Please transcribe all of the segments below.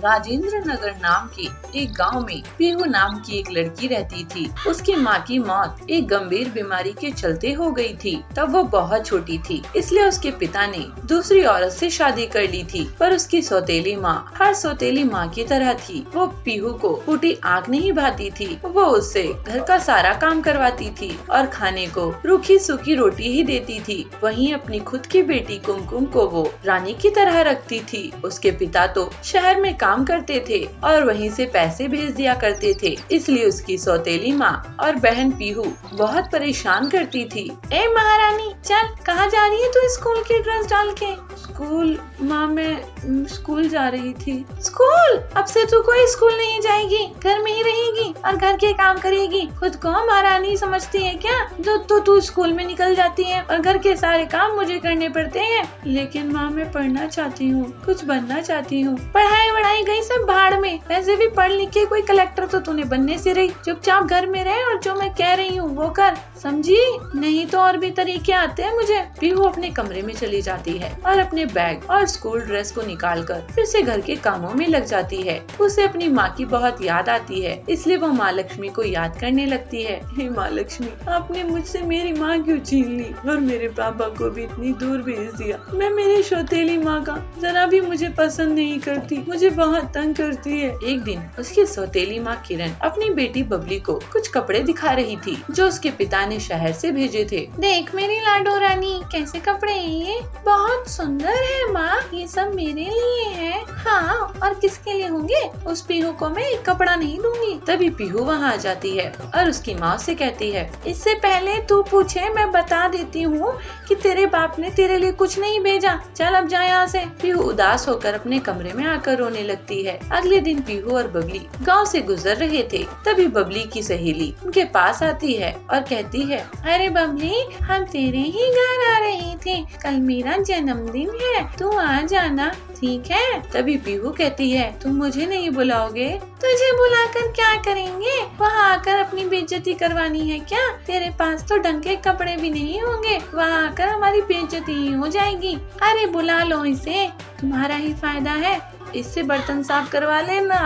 राजेंद्र नगर नाम के एक गांव में पीहू नाम की एक लड़की रहती थी। उसकी माँ की मौत एक गंभीर बीमारी के चलते हो गई थी। तब वो बहुत छोटी थी, इसलिए उसके पिता ने दूसरी औरत से शादी कर ली थी। पर उसकी सौतेली माँ हर सौतेली माँ की तरह थी। वो पीहू को फूटी आँख नहीं भाती थी। वो उससे घर का सारा काम करवाती थी और खाने को रूखी सूखी रोटी ही देती थी। वहीं अपनी खुद की बेटी कुमकुम को वो रानी की तरह रखती थी। उसके पिता तो शहर में काम करते थे और वहीं से पैसे भेज दिया करते थे, इसलिए उसकी सौतेली माँ और बहन पीहू बहुत परेशान करती थी। ए महारानी, चल, कहाँ जा रही है तू स्कूल की ड्रेस डाल के? स्कूल माँ, मैं स्कूल जा रही थी। स्कूल? अब से तू कोई स्कूल नहीं जाएगी, घर में ही रहेगी और घर के काम करेगी। खुद को महारानी समझती है क्या? जो तू स्कूल में निकल जाती है और घर के सारे काम मुझे करने पड़ते हैं। लेकिन माँ, मैं पढ़ना चाहती हूँ, कुछ बनना चाहती हूँ। पढ़ाई गई सब भाड़ में। वैसे भी पढ़ लिख के कोई कलेक्टर तो तूने बनने से रही। चुपचाप घर में रहे और जो मैं कह रही हूँ वो कर, समझी? नहीं तो और भी तरीके आते हैं मुझे। पीहू अपने कमरे में चली जाती है और अपने बैग और स्कूल ड्रेस को निकालकर फिर से घर के कामों में लग जाती है। उसे अपनी माँ की बहुत याद आती है, इसलिए वो माँ लक्ष्मी को याद करने लगती है। हे माँ लक्ष्मी, आपने मुझसे मेरी माँ क्यों छीन ली और मेरे पापा को भी इतनी दूर भेज दिया। मैं मेरी सौतेली माँ का जरा भी मुझे पसंद नहीं करती, मुझे बहुत तंग करती है। एक दिन उसकी सौतेली माँ किरण अपनी बेटी बबली को कुछ कपड़े दिखा रही थी जो उसके पिता ने शहर से भेजे थे। देख मेरी लाडो रानी, कैसे कपड़े हैं ये, बहुत सुंदर है माँ, ये सब मेरे लिए है। हाँ, और किसके लिए होंगे? उस पीहू को मैं एक कपड़ा नहीं दूंगी। तभी पीहू वहाँ आ जाती है और उसकी माँ से कहती है, इससे पहले तू पूछे मैं बता देती हूँ कि तेरे बाप ने तेरे लिए कुछ नहीं भेजा। चल अब जा यहाँ से। पीहू उदास होकर अपने कमरे में आकर रोने लगती है। अगले दिन पीहू और बबली गांव से गुजर रहे थे। तभी बबली की सहेली उनके पास आती है और कहती है, अरे बबली, हम तेरे ही घर आ रहे थे, कल मेरा जन्मदिन है, तू आ जाना, ठीक है? तभी पीहू कहती है, तुम मुझे नहीं बुलाओगे? तुझे बुलाकर क्या करेंगे? वहाँ आकर अपनी बेइज्जती करवानी है क्या? तेरे पास तो ढंग के कपड़े भी नहीं होंगे, वहाँ आकर हमारी बेइज्जती ही हो जाएगी। अरे बुला लो इसे, तुम्हारा ही फायदा है, इससे बर्तन साफ करवा लेना।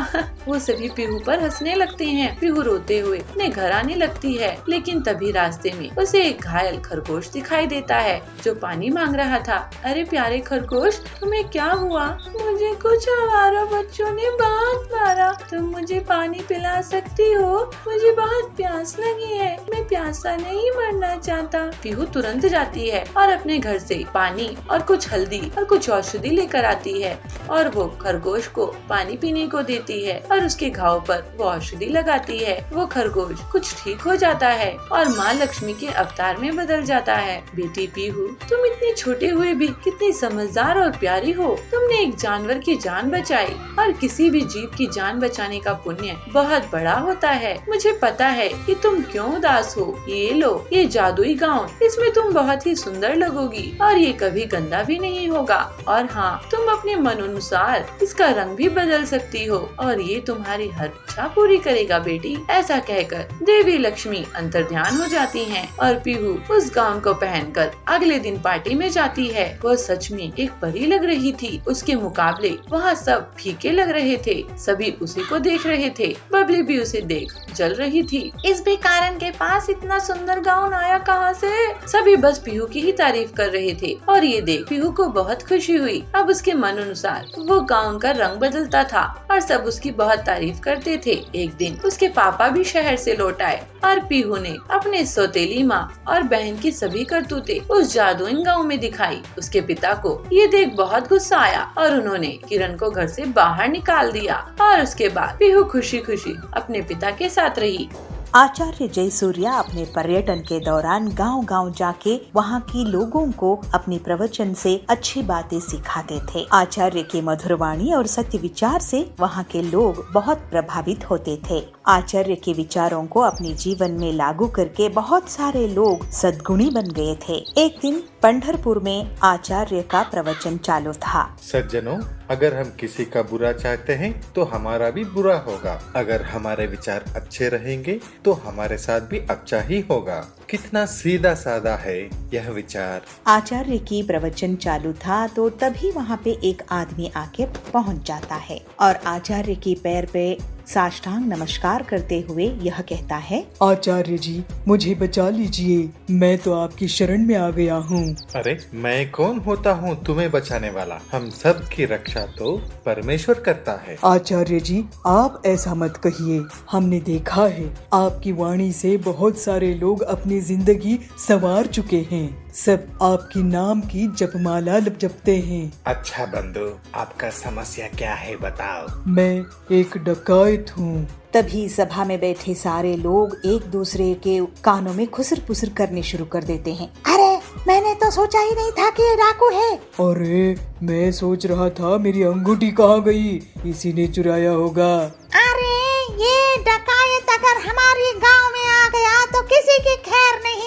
वो सभी पीहू पर हंसने लगते हैं। पीहू रोते हुए अपने घर आने लगती है, लेकिन तभी रास्ते में उसे एक घायल खरगोश दिखाई देता है जो पानी मांग रहा था। अरे प्यारे खरगोश, तुम्हें क्या हुआ? मुझे कुछ आवारा बच्चों ने बहुत मारा, तुम मुझे पानी पिला सकती हो? मुझे बहुत प्यास लगी है, मैं प्यासा नहीं मरना चाहता। पीहू तुरंत जाती है और अपने घर से पानी और कुछ हल्दी और कुछ औषधि लेकर आती है और वो खरगोश को पानी पीने को देती है और उसके घाव पर वो औषधि लगाती है। वो खरगोश कुछ ठीक हो जाता है और माँ लक्ष्मी के अवतार में बदल जाता है। बेटी पीहू, तुम इतने छोटे हुए भी कितनी समझदार और प्यारी हो। तुमने एक जानवर की जान बचाई और किसी भी जीव की जान बचाने का पुण्य बहुत बड़ा होता है। मुझे पता है कि तुम क्यों उदास हो। ये लो, ये जादुई गाउन, इसमें तुम बहुत ही सुंदर लगोगी और ये कभी गंदा भी नहीं होगा। और हाँ, तुम अपने मन अनुसार इसका रंग भी बदल सकती हो और ये तुम्हारी हर इच्छा पूरी करेगा बेटी। ऐसा कहकर देवी लक्ष्मी अंतर्ध्यान हो जाती हैं और पीहू उस गाउन को पहनकर अगले दिन पार्टी में जाती है। वह सच में एक परी लग रही थी। उसके मुकाबले वहाँ सब फीके लग रहे थे। सभी उसी को देख रहे थे। बबली भी उसे देख जल रही थी। इस बेकारन के पास इतना सुंदर गाउन आया कहाँ से? सभी बस पीहू की ही तारीफ कर रहे थे और ये देख पीहू को बहुत खुशी हुई। अब उसके मन अनुसार वो गाउन का रंग बदलता था और सब उसकी बहुत तारीफ करते थे। एक दिन उसके पापा भी शहर से लौट आए और पीहू ने अपने सौतेली माँ और बहन की सभी करतूतें उस जादुई गांव में दिखाई। उसके पिता को ये देख बहुत गुस्सा आया और उन्होंने किरण को घर से बाहर निकाल दिया और उसके बाद पीहू खुशी खुशी अपने पिता के साथ रही। आचार्य जयसूर्या अपने पर्यटन के दौरान गांव-गांव जाके वहां के लोगों को अपने प्रवचन से अच्छी बातें सिखाते थे। आचार्य के मधुर वाणी और सत्य विचार से वहां के लोग बहुत प्रभावित होते थे। आचार्य के विचारों को अपने जीवन में लागू करके बहुत सारे लोग सद्गुणी बन गए थे। एक दिन पंढरपुर में आचार्य का प्रवचन चालू था। सज्जनों, अगर हम किसी का बुरा चाहते हैं तो हमारा भी बुरा होगा। अगर हमारे विचार अच्छे रहेंगे तो हमारे साथ भी अच्छा ही होगा। कितना सीधा साधा है यह विचार। आचार्य की प्रवचन चालू था तो तभी वहाँ पे एक आदमी आके पहुँच जाता है और आचार्य की पैर पे साष्टांग नमस्कार करते हुए यह कहता है, आचार्य जी मुझे बचा लीजिए, मैं तो आपकी शरण में आ गया हूँ। अरे मैं कौन होता हूँ तुम्हें बचाने वाला? हम सब की रक्षा तो परमेश्वर करता है। आचार्य जी आप ऐसा मत कहिए, हमने देखा है आपकी वाणी से बहुत सारे लोग अपनी जिंदगी संवार चुके हैं। सब आपकी नाम की जपमाला जपते हैं। अच्छा बंधु, आपका समस्या क्या है बताओ। मैं एक डकायत हूँ। तभी सभा में बैठे सारे लोग एक दूसरे के कानों में खुसर पुसर करने शुरू कर देते हैं। अरे मैंने तो सोचा ही नहीं था कि ये डाकू है। अरे मैं सोच रहा था मेरी अंगूठी कहाँ गई, इसी ने चुराया होगा। अरे ये डकायत अगर हमारे गांव में आ गया तो किसी की खैर नहीं।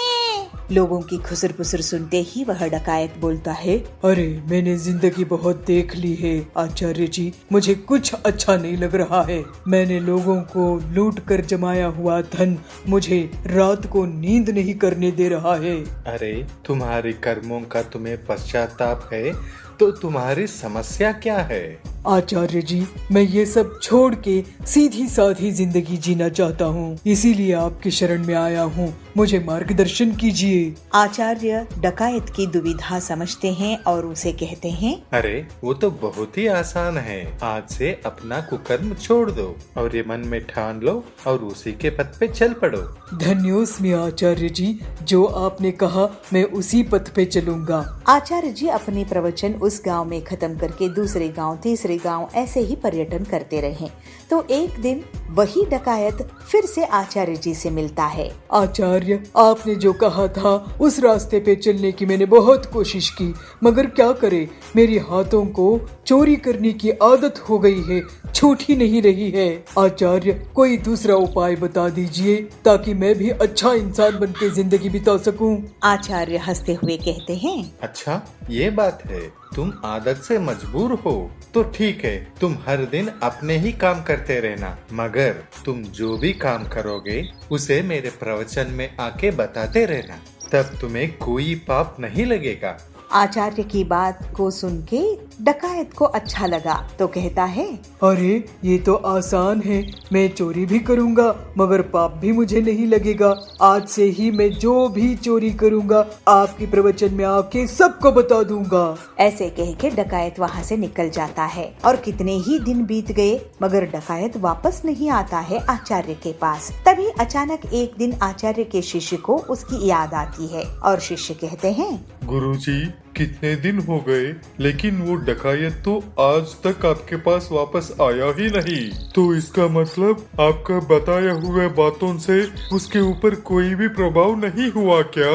लोगों की खुसर पुसर सुनते ही वह डकायत बोलता है, अरे मैंने जिंदगी बहुत देख ली है आचार्य जी, मुझे कुछ अच्छा नहीं लग रहा है। मैंने लोगों को लूट कर जमाया हुआ धन मुझे रात को नींद नहीं करने दे रहा है। अरे तुम्हारे कर्मों का तुम्हें पश्चाताप है तो तुम्हारी समस्या क्या है? आचार्य जी मैं ये सब छोड़ के सीधी साधी जिंदगी जीना चाहता हूँ, इसीलिए आपकी शरण में आया हूँ, मुझे मार्गदर्शन कीजिए। आचार्य डकायत की दुविधा समझते हैं और उसे कहते हैं, अरे वो तो बहुत ही आसान है। आज से अपना कुकर्म छोड़ दो और ये मन में ठान लो और उसी के पथ पे चल पड़ो। धन्योस्मि आचार्य जी, जो आपने कहा मैं उसी पथ पे चलूंगा। आचार्य जी अपने प्रवचन उस गांव में खत्म करके दूसरे गांव तीसरे गांव ऐसे ही पर्यटन करते रहे। तो एक दिन वही डकायत फिर से आचार्य जी से मिलता है। आचार्य आपने जो कहा था उस रास्ते पे चलने की मैंने बहुत कोशिश की, मगर क्या करे मेरे हाथों को चोरी करने की आदत हो गई है, छूट ही नहीं रही है। आचार्य कोई दूसरा उपाय बता दीजिए ताकि मैं भी अच्छा इंसान बन के जिंदगी बिता सकूं। आचार्य हंसते हुए कहते हैं, अच्छा ये बात है, तुम आदत से मजबूर हो तो ठीक है, तुम हर दिन अपने ही काम करते रहना, मगर तुम जो भी काम करोगे उसे मेरे प्रवचन में आके बताते रहना, तब तुम्हें कोई पाप नहीं लगेगा। आचार्य की बात को सुन के डकायत को अच्छा लगा तो कहता है, अरे ये तो आसान है, मैं चोरी भी करूंगा मगर पाप भी मुझे नहीं लगेगा। आज से ही मैं जो भी चोरी करूंगा आपके प्रवचन में आके सबको बता दूंगा। ऐसे कह के डकायत वहाँ से निकल जाता है और कितने ही दिन बीत गए मगर डकायत वापस नहीं आता है आचार्य के पास। तभी अचानक एक दिन आचार्य के शिष्य को उसकी याद आती है और शिष्य कहते हैं, गुरुजी कितने दिन हो गए लेकिन वो डकायत तो आज तक आपके पास वापस आया ही नहीं, तो इसका मतलब आपका बताया हुए बातों से उसके ऊपर कोई भी प्रभाव नहीं हुआ क्या?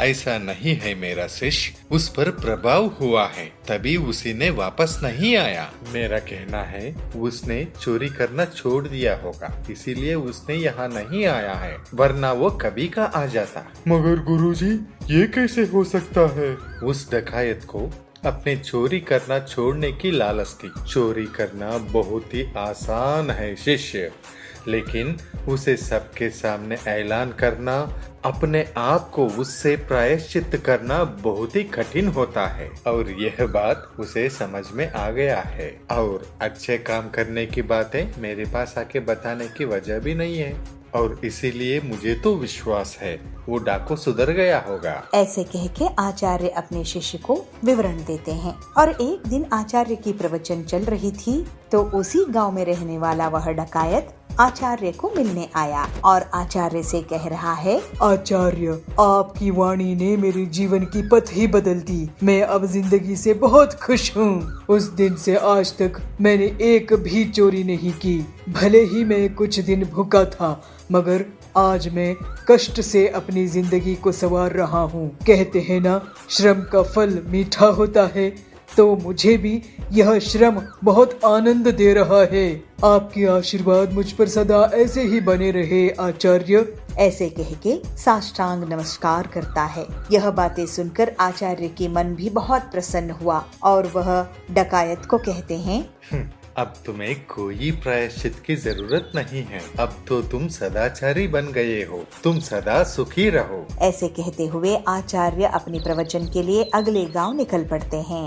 ऐसा नहीं है मेरा शिष्य, उस पर प्रभाव हुआ है तभी उसी ने वापस नहीं आया। मेरा कहना है उसने चोरी करना छोड़ दिया होगा, इसीलिए उसने यहाँ नहीं आया है, वरना वो कभी का आ जाता। मगर गुरुजी ये कैसे हो सकता है? उस डकायत को अपने चोरी करना छोड़ने की लालच थी। चोरी करना बहुत ही आसान है शिष्य, लेकिन उसे सबके सामने ऐलान करना, अपने आप को उससे प्रायश्चित करना बहुत ही कठिन होता है और यह बात उसे समझ में आ गया है और अच्छे काम करने की बातें मेरे पास आके बताने की वजह भी नहीं है और इसीलिए मुझे तो विश्वास है वो डाकू सुधर गया होगा। ऐसे कह के आचार्य अपने शिष्य को विवरण देते हैं और एक दिन आचार्य की प्रवचन चल रही थी तो उसी गांव में रहने वाला वह डकायत आचार्य को मिलने आया और आचार्य से कह रहा है, आचार्य आपकी वाणी ने मेरे जीवन की पथ ही बदल दी, मैं अब जिंदगी से बहुत खुश हूँ। उस दिन से आज तक मैंने एक भी चोरी नहीं की, भले ही मैं कुछ दिन भूखा था मगर आज मैं कष्ट से अपनी जिंदगी को संवार रहा हूँ। कहते हैं ना श्रम का फल मीठा होता है, तो मुझे भी यह श्रम बहुत आनंद दे रहा है। आपकी आशीर्वाद मुझ पर सदा ऐसे ही बने रहे आचार्य। ऐसे कह के साष्टांग नमस्कार करता है। यह बातें सुनकर आचार्य के मन भी बहुत प्रसन्न हुआ और वह डकायत को कहते हैं, अब तुम्हें कोई प्रायश्चित की जरूरत नहीं है। अब तो तुम सदाचारी बन गए हो। तुम सदा सुखी रहो। ऐसे कहते हुए आचार्य अपने प्रवचन के लिए अगले गांव निकल पड़ते हैं।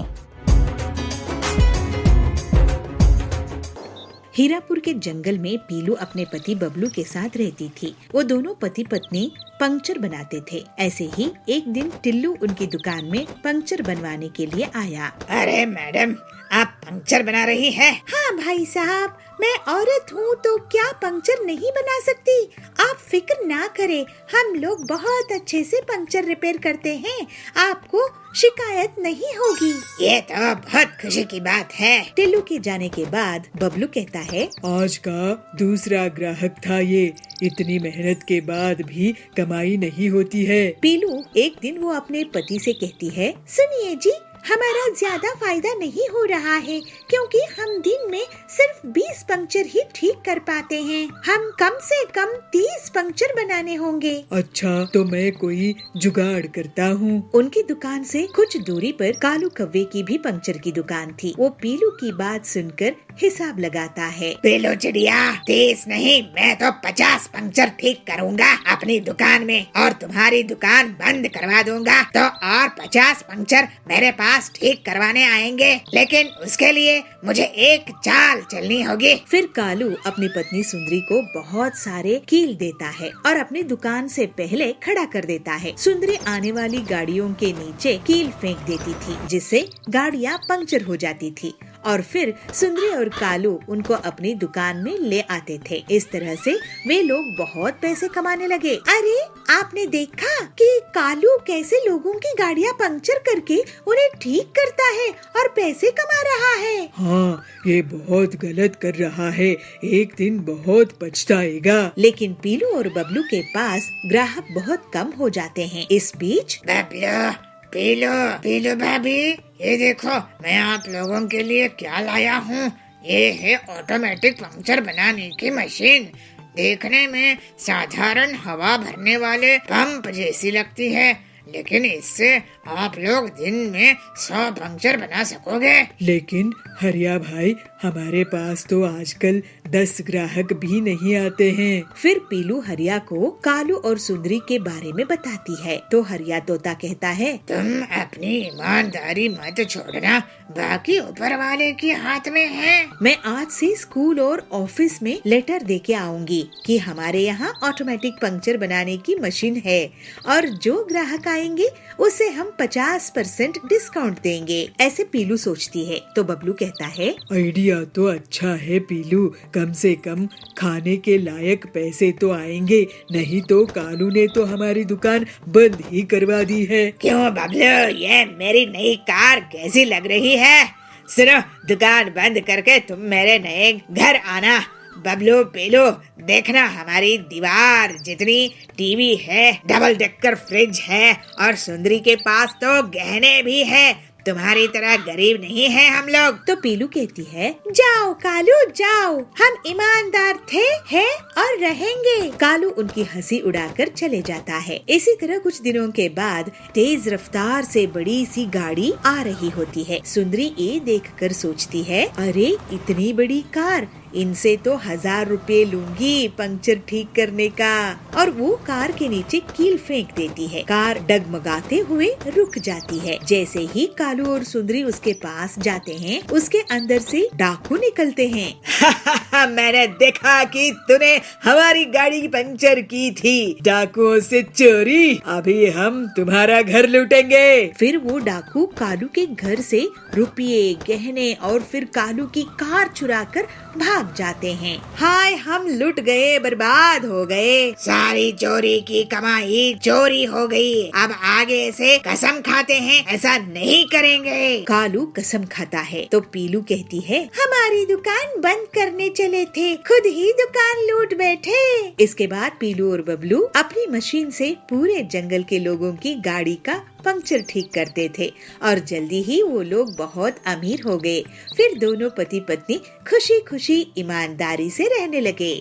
हीरापुर के जंगल में पीलू अपने पति बबलू के साथ रहती थी। वो दोनों पति पत्नी पंक्चर बनाते थे। ऐसे ही एक दिन टिल्लू उनकी दुकान में पंक्चर बनवाने के लिए आया। अरे मैडम, आप पंक्चर बना रही हैं? हाँ भाई साहब, मैं औरत हूँ तो क्या पंक्चर नहीं बना सकती? आप फिक्र ना करें, हम लोग बहुत अच्छे से पंक्चर रिपेयर करते हैं। आपको शिकायत नहीं होगी। ये तो बहुत खुशी की बात है। टिल्लू के जाने के बाद बबलू कहता है, आज का दूसरा ग्राहक था ये। इतनी मेहनत के बाद भी कमाई नहीं होती है। पीलू एक दिन वो अपने पति से कहती है, सुनिए जी, हमारा ज्यादा फायदा नहीं हो रहा है क्योंकि हम दिन में सिर्फ 20 पंक्चर ही ठीक कर पाते हैं। हम कम से कम 30 पंक्चर बनाने होंगे। अच्छा, तो मैं कोई जुगाड़ करता हूँ। उनकी दुकान से कुछ दूरी पर कालू कव्वे की भी पंक्चर की दुकान थी। वो पीलू की बात सुनकर हिसाब लगाता है। पीलू चिड़िया, 30 नहीं, मैं तो 50 पंक्चर ठीक करूँगा अपनी दुकान में और तुम्हारी दुकान बंद करवा दूंगा। तो और 50 पंक्चर मेरे पास ठीक करवाने आएंगे, लेकिन उसके लिए मुझे एक चाल चलनी होगी। फिर कालू अपनी पत्नी सुंदरी को बहुत सारे कील देता है और अपनी दुकान से पहले खड़ा कर देता है। सुंदरी आने वाली गाड़ियों के नीचे कील फेंक देती थी, जिससे गाड़ियाँ पंक्चर हो जाती थी और फिर सुंदरी और कालू उनको अपनी दुकान में ले आते थे। इस तरह से वे लोग बहुत पैसे कमाने लगे। अरे, आपने देखा कि कालू कैसे लोगों की गाड़ियाँ पंक्चर करके उन्हें ठीक करता है और पैसे कमा रहा है। हाँ, ये बहुत गलत कर रहा है। एक दिन बहुत पछताएगा। लेकिन पीलू और बबलू के पास ग्राहक बहुत कम हो जाते हैं। इस बीच बबलू, पीलू भाभी, ये देखो मैं आप लोगों के लिए क्या लाया हूँ। ये है ऑटोमेटिक पंक्चर बनाने की मशीन। देखने में साधारण हवा भरने वाले पंप जैसी लगती है, लेकिन इससे आप लोग दिन में 100 पंक्चर बना सकोगे। लेकिन हरिया भाई, हमारे पास तो आजकल 10 ग्राहक भी नहीं आते हैं। फिर पीलू हरिया को कालू और सुंदरी के बारे में बताती है। तो हरिया तोता कहता है, तुम अपनी ईमानदारी मत छोड़ना, बाकी ऊपर वाले के हाथ में है। मैं आज से स्कूल और ऑफिस में लेटर देके आऊंगी कि हमारे यहाँ ऑटोमेटिक पंक्चर बनाने की मशीन है और जो ग्राहक आएंगे उसे हम 50% डिस्काउंट देंगे। ऐसे पीलू सोचती है। तो बबलू कहता है, आइडिया तो अच्छा है पीलू, कम से कम खाने के लायक पैसे तो आएंगे, नहीं तो कालू ने तो हमारी दुकान बंद ही करवा दी है। क्यों बबलू, ये मेरी नई कार कैसी लग रही है? सुनो, दुकान बंद करके तुम मेरे नए घर आना। बबलू, पीलू, देखना हमारी दीवार जितनी टीवी है, डबल डेकर फ्रिज है और सुंदरी के पास तो गहने भी है। तुम्हारी तरह गरीब नहीं है हम लोग। तो पीलू कहती है, जाओ कालू जाओ, हम ईमानदार थे, हैं और रहेंगे। कालू उनकी हंसी उड़ाकर चले जाता है। इसी तरह कुछ दिनों के बाद तेज रफ्तार से बड़ी सी गाड़ी आ रही होती है। सुंदरी ये देखकर सोचती है, अरे इतनी बड़ी कार, इनसे तो 1000 रुपए लूंगी पंक्चर ठीक करने का। और वो कार के नीचे कील फेंक देती है। कार डगमगाते हुए रुक जाती है। जैसे ही कालू और सुंदरी उसके पास जाते हैं, उसके अंदर से डाकू निकलते हैं। मैंने देखा कि तूने हमारी गाड़ी की पंक्चर की थी। डाकुओं से चोरी, अभी हम तुम्हारा घर लूटेंगे। फिर वो डाकू कालू के घर से रुपये, गहने और फिर कालू की कार चुराकर भाग जाते हैं। हाय, हम लुट गए, बर्बाद हो गए। सारी चोरी की कमाई चोरी हो गई। अब आगे से कसम खाते हैं ऐसा नहीं करेंगे। कालू कसम खाता है। तो पीलू कहती है, हमारी दुकान बंद करने चले थे, खुद ही दुकान लूट बैठे। इसके बाद पीलू और बबलू अपनी मशीन से पूरे जंगल के लोगों की गाड़ी का पंक्चर ठीक करते थे और जल्दी ही वो लोग बहुत अमीर हो गए। फिर दोनों पति पत्नी खुशी खुशी ईमानदारी से रहने लगे।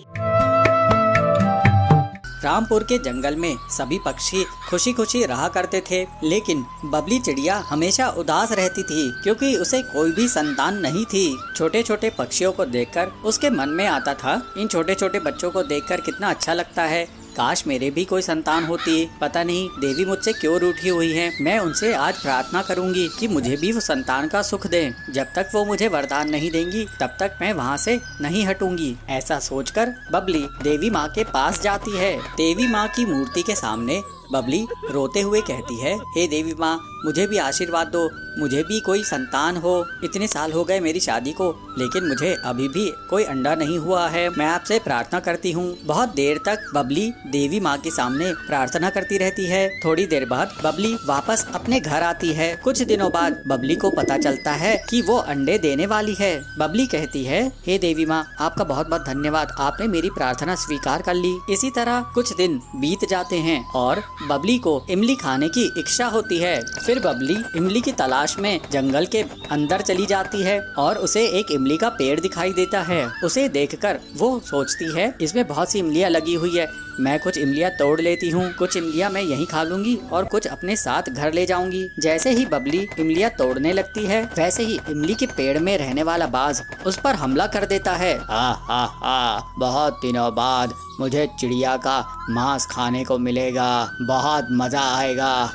रामपुर के जंगल में सभी पक्षी खुशी खुशी रहा करते थे, लेकिन बबली चिड़िया हमेशा उदास रहती थी क्योंकि उसे कोई भी संतान नहीं थी। छोटे छोटे पक्षियों को देखकर उसके मन में आता था, इन छोटे छोटे बच्चों को देखकर कितना अच्छा लगता है, काश मेरे भी कोई संतान होती। पता नहीं देवी मुझसे क्यों रूठी हुई है। मैं उनसे आज प्रार्थना करूंगी कि मुझे भी वो संतान का सुख दें। जब तक वो मुझे वरदान नहीं देंगी तब तक मैं वहाँ से नहीं हटूंगी। ऐसा सोचकर बबली देवी माँ के पास जाती है। देवी माँ की मूर्ति के सामने बबली रोते हुए कहती है, हे देवी माँ, मुझे भी आशीर्वाद दो, मुझे भी कोई संतान हो। इतने साल हो गए मेरी शादी को, लेकिन मुझे अभी भी कोई अंडा नहीं हुआ है। मैं आपसे प्रार्थना करती हूँ। बहुत देर तक बबली देवी माँ के सामने प्रार्थना करती रहती है। थोड़ी देर बाद बबली वापस अपने घर आती है। कुछ दिनों बाद बबली को पता चलता है कि वो अंडे देने वाली है। बबली कहती है, हे देवी माँ, आपका बहुत बहुत धन्यवाद, आपने मेरी प्रार्थना स्वीकार कर ली। इसी तरह कुछ दिन बीत जाते हैं और बबली को इमली खाने की इच्छा होती है। फिर बबली इमली की तलाश में जंगल के अंदर चली जाती है और उसे एक इमली का पेड़ दिखाई देता है। उसे देखकर वो सोचती है, इसमें बहुत सी इमलियाँ लगी हुई है, मैं कुछ इमलियाँ तोड़ लेती हूँ। कुछ इमलियाँ मैं यहीं खा लूंगी और कुछ अपने साथ घर ले जाऊंगी। जैसे ही बबली इमलियाँ तोड़ने लगती है, वैसे ही इमली के पेड़ में रहने वाला बाज उस पर हमला कर देता है। बहुत दिनों बाद मुझे चिड़िया का मांस खाने को मिलेगा, बहुत मजा आएगा।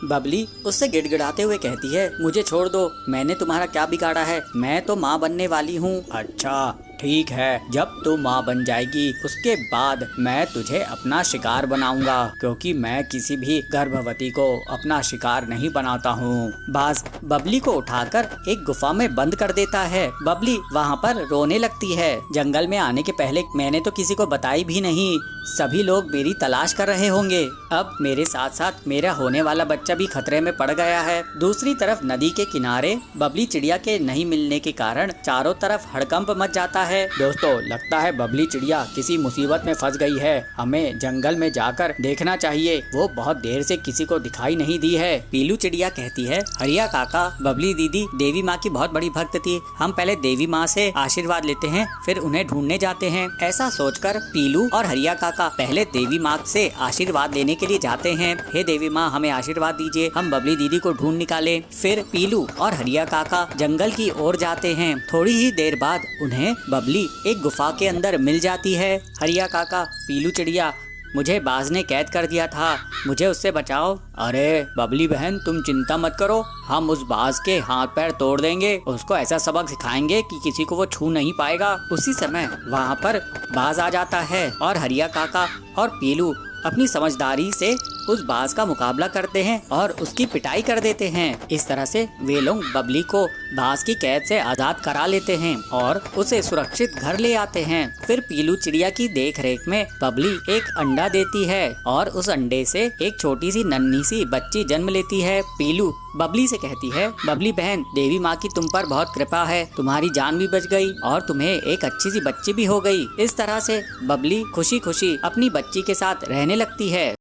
बबली उससे गिड़गिड़ाते हुए कहती है, मुझे छोड़ दो, मैंने तुम्हारा क्या बिगाड़ा है, मैं तो माँ बनने वाली हूँ। अच्छा ठीक है, जब तू माँ बन जाएगी उसके बाद मैं तुझे अपना शिकार बनाऊंगा, क्योंकि मैं किसी भी गर्भवती को अपना शिकार नहीं बनाता हूँ। बाज बबली को उठाकर एक गुफा में बंद कर देता है। बबली वहाँ पर रोने लगती है। जंगल में आने के पहले मैंने तो किसी को बताई भी नहीं, सभी लोग मेरी तलाश कर रहे होंगे। अब मेरे साथ साथ मेरा होने वाला बच्चा भी खतरे में पड़ गया है। दूसरी तरफ नदी के किनारे बबली चिड़िया के नहीं मिलने के कारण चारों तरफ हड़कंप मच जाता है। दोस्तों, लगता है बबली चिड़िया किसी मुसीबत में फंस गई है। हमें जंगल में जाकर देखना चाहिए, वो बहुत देर से किसी को दिखाई नहीं दी है। पीलू चिड़िया कहती है, हरिया काका, बबली दीदी देवी माँ की बहुत बड़ी भक्त थी, हम पहले देवी माँ से आशीर्वाद लेते हैं, फिर उन्हें ढूंढने जाते हैं। ऐसा सोचकर पीलू और हरिया काका पहले देवी माँ से आशीर्वाद लेने के लिए जाते हैं। हे देवी माँ, हमें आशीर्वाद दीजिए, हम बबली दीदी को ढूंढ निकाले। फिर पीलू और हरिया काका जंगल की ओर जाते हैं। थोड़ी ही देर बाद उन्हें बबली एक गुफा के अंदर मिल जाती है। हरिया काका, पीलू चिड़िया, मुझे बाज ने कैद कर दिया था, मुझे उससे बचाओ। अरे बबली बहन, तुम चिंता मत करो, हम उस बाज के हाथ पैर तोड़ देंगे, उसको ऐसा सबक सिखाएंगे कि किसी को वो छू नहीं पाएगा। उसी समय वहाँ पर बाज आ जाता है और हरिया काका और पीलू अपनी समझदारी से उस बाज का मुकाबला करते हैं और उसकी पिटाई कर देते हैं। इस तरह से वे लोग बबली को बाज की कैद से आजाद करा लेते हैं और उसे सुरक्षित घर ले आते हैं। फिर पीलू चिड़िया की देखरेख में बबली एक अंडा देती है और उस अंडे से एक छोटी सी नन्ही सी बच्ची जन्म लेती है। पीलू बबली से कहती है, बबली बहन, देवी माँ की तुम पर बहुत कृपा है, तुम्हारी जान भी बच गई और तुम्हें एक अच्छी सी बच्ची भी हो गई। इस तरह से बबली खुशी खुशी अपनी बच्ची के साथ रहने लगती है।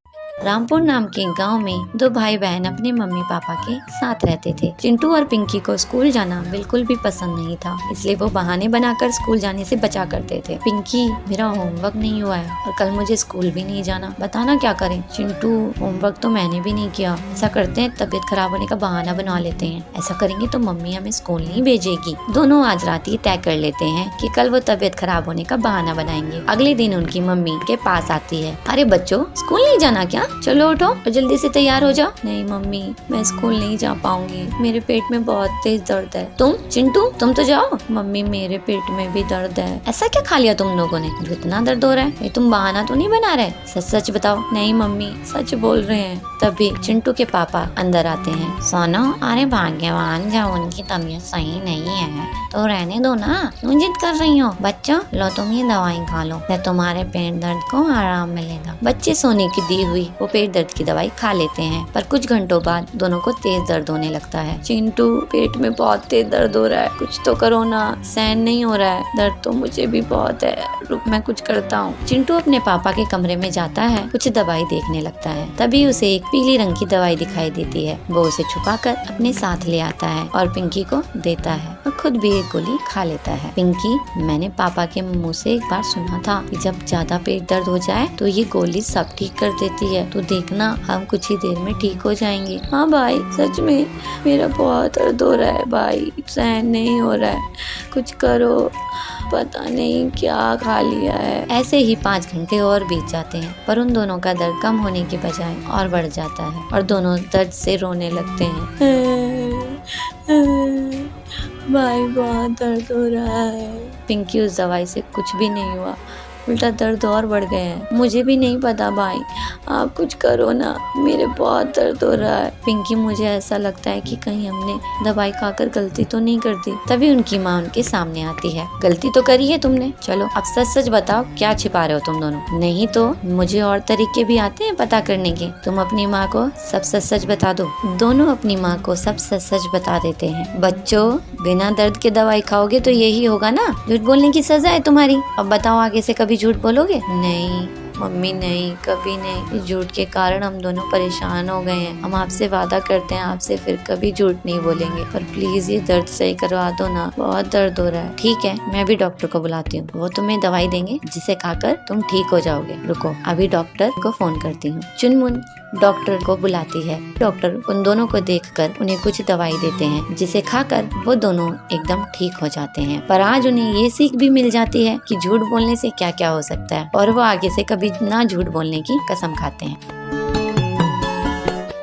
रामपुर नाम के गांव में दो भाई बहन अपने मम्मी पापा के साथ रहते थे। चिंटू और पिंकी को स्कूल जाना बिल्कुल भी पसंद नहीं था, इसलिए वो बहाने बनाकर स्कूल जाने से बचा करते थे। पिंकी, मेरा होमवर्क नहीं हुआ है और कल मुझे स्कूल भी नहीं जाना, बताना क्या करें। चिंटू, होमवर्क तो मैंने भी नहीं किया, ऐसा करते हैं तबीयत खराब होने का बहाना बना लेते हैं, ऐसा करेंगे तो मम्मी हमें स्कूल नहीं भेजेगी। दोनों आज रात ही तय कर लेते हैं कि कल वो तबीयत खराब होने का बहाना बनाएंगे। अगले दिन उनकी मम्मी के पास आती है, अरे बच्चों, स्कूल नहीं जाना क्या? चलो उठो और जल्दी से तैयार हो जाओ। नहीं मम्मी, मैं स्कूल नहीं जा पाऊंगी, मेरे पेट में बहुत तेज दर्द है। तुम चिंटू, तुम तो जाओ। मम्मी, मेरे पेट में भी दर्द है। ऐसा क्या खा लिया तुम लोगों ने जो इतना दर्द हो रहा है? ये तुम बहाना तो नहीं बना रहे? सच सच बताओ। नहीं मम्मी, सच बोल रहे हैं। तभी चिंटू के पापा अंदर आते हैं। सोनो, अरे भाग्यवान, जब उनकी तबीयत सही नहीं है तो रहने दो ना, क्यों जिद कर रही हो? बच्चों, लो तुम ये दवाई खा लो, तुम्हारे पेट दर्द को आराम मिलेगा। बच्चे सोने की दी हुई वो पेट दर्द की दवाई खा लेते हैं। पर कुछ घंटों बाद दोनों को तेज दर्द होने लगता है। चिंटू, पेट में बहुत तेज दर्द हो रहा है, कुछ तो करो ना, सहन नहीं हो रहा है, दर्द तो मुझे भी बहुत है, रुक मैं कुछ करता हूँ। चिंटू अपने पापा के कमरे में जाता है, कुछ दवाई देखने लगता है। तभी उसे एक पीली रंग की दवाई दिखाई देती है। वो उसे छुपाकर अपने साथ ले आता है और पिंकी को देता है और खुद भी एक गोली खा लेता है। पिंकी, मैंने पापा के मुँह से एक बार सुना था कि जब ज्यादा पेट दर्द हो जाए तो ये गोली सब ठीक कर देती है, तो देखना हम कुछ ही देर में ठीक हो जाएंगे। हाँ भाई, सच में मेरा बहुत दर्द हो रहा है भाई, सहन नहीं हो रहा है, कुछ करो, पता नहीं क्या खा लिया है। ऐसे ही 5 घंटे और बीत जाते हैं, पर उन दोनों का दर्द कम होने की बजाय और बढ़ जाता है और दोनों दर्द से रोने लगते हैं। भाई बहुत दर्द हो रहा है। पिंकी, उस दवाई से कुछ भी नहीं हुआ, उल्टा दर्द और बढ़ गए हैं। मुझे भी नहीं पता भाई, आप कुछ करो ना, मेरे बहुत दर्द हो रहा है। पिंकी, मुझे ऐसा लगता है कि कहीं हमने दवाई खाकर गलती तो नहीं कर दी। तभी उनकी माँ उनके सामने आती है। गलती तो करी है तुमने, चलो अब सच सच बताओ, क्या छिपा रहे हो तुम दोनों? नहीं तो मुझे और तरीके भी आते हैं पता करने के, तुम अपनी माँ को सब सच सच बता दो। दोनों अपनी माँ को सब सच सच बता देते हैं। बच्चों, बिना दर्द के दवाई खाओगे तो यही होगा ना, झूठ बोलने की सजा है तुम्हारी। अब बताओ, आगे से कभी झूठ बोलोगे? नहीं मम्मी, नहीं, कभी नहीं। इस झूठ के कारण हम दोनों परेशान हो गए हैं। हम आपसे वादा करते हैं आपसे फिर कभी झूठ नहीं बोलेंगे, पर प्लीज ये दर्द सही करवा दो ना, बहुत दर्द हो रहा है। ठीक है, मैं भी डॉक्टर को बुलाती हूँ, वो तुम्हें दवाई देंगे जिसे खाकर तुम ठीक हो जाओगे। रुको, अभी डॉक्टर को फोन करती हूँ। चुनमुन डॉक्टर को बुलाती है। डॉक्टर उन दोनों को देखकर उन्हें कुछ दवाई देते हैं जिसे खाकर वो दोनों एकदम ठीक हो जाते हैं। पर आज उन्हें ये सीख भी मिल जाती है कि झूठ बोलने से क्या क्या हो सकता है और वो आगे से कभी ना झूठ बोलने की कसम खाते हैं।